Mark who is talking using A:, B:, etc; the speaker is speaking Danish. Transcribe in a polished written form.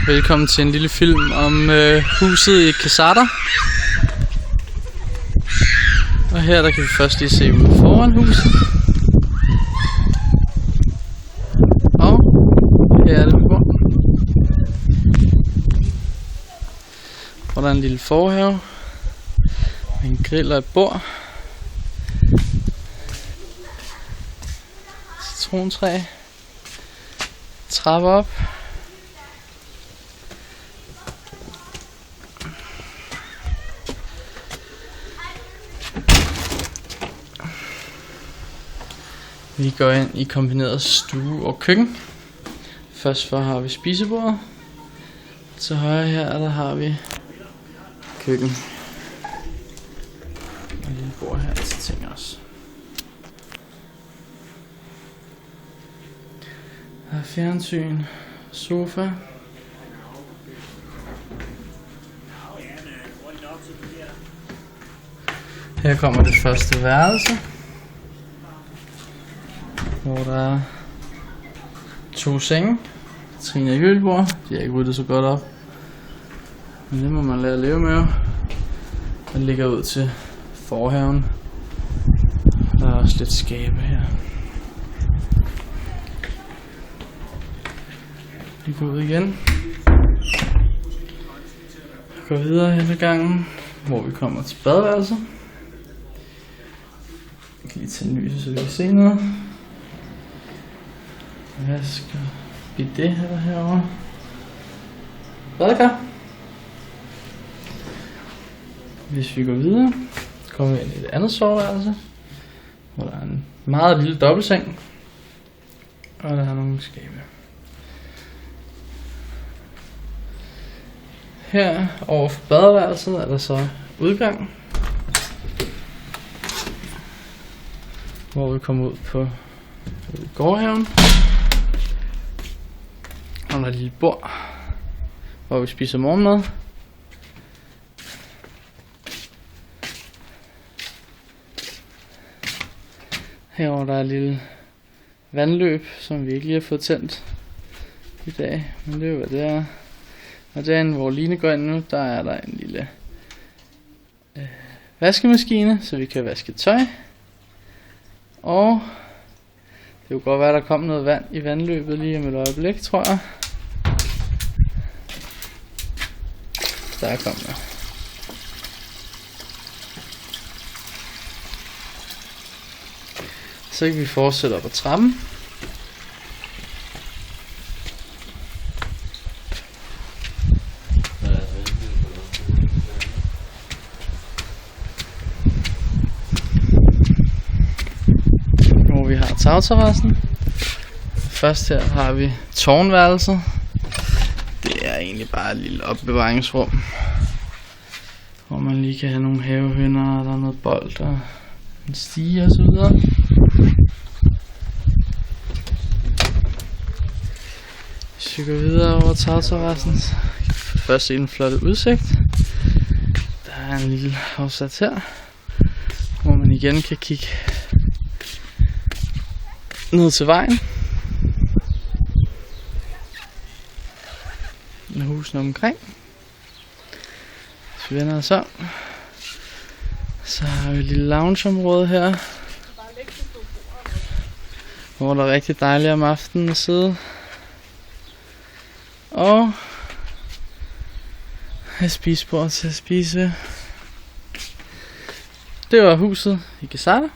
A: Velkommen til en lille film om huset i Quesada. Og her der kan vi først lige se ud foran huset. Og her er det på bunden. Og der er en lille forhave med en grill og et bord. Citrontræ. Trappe op. Vi går ind i kombineret stue og køkken. Først for har vi spisebordet. Til højre her der har vi køkken. Og en lille bord her til ting også. Der er fjernsyn, sofa. Her kommer det første værelse, hvor der er 2 senge, Trine og Jølbord. De har ikke ryddet så godt op, men det må man lære at leve med. Den ligger ud til forhaven. Der er også lidt skabe her. Vi går ud igen. Vi går videre hen ad gangen, hvor vi kommer til badeværelset. Jeg kan lige tænde lyset, så vi kan se noget. Vask og bidet herovre. Badekar. Hvis vi går videre, kommer vi ind i et andet soveværelse, hvor der er en meget lille dobbeltseng. Og der er nogle skabe. Her over for badeværelset er der så udgang, hvor vi kommer ud på gårdhaven. Og der er et lille bord, hvor vi spiser morgenmad. Herovre der er et lille vandløb, som vi ikke lige har fået tændt i dag, men det er jo hvad det er. Og derinde hvor Line går ind nu, der er der en lille vaskemaskine, så vi kan vaske tøj. Og det kunne godt være, der kom noget vand i vandløbet lige om et øjeblik, tror jeg. Der kom der. Så kan vi fortsætte op ad trappen. Hvor vi har tagterrassen. Først her har vi tårnværelset. Det er egentlig bare et lille opbevaringsrum, hvor man lige kan have nogle havehønder, og der er noget bold og en stige og så videre. Hvis vi går videre over tagterrassen, først se en flot udsigt. Der er en lille afsat her, hvor man igen kan kigge ned til vejen. Med husene omkring. Hvis vi vender os om, så har vi et lille loungeområde her, hvor der er rigtig dejligt om aftenen at sidde. Og et spisebord til at spise. Det var huset i Quesada.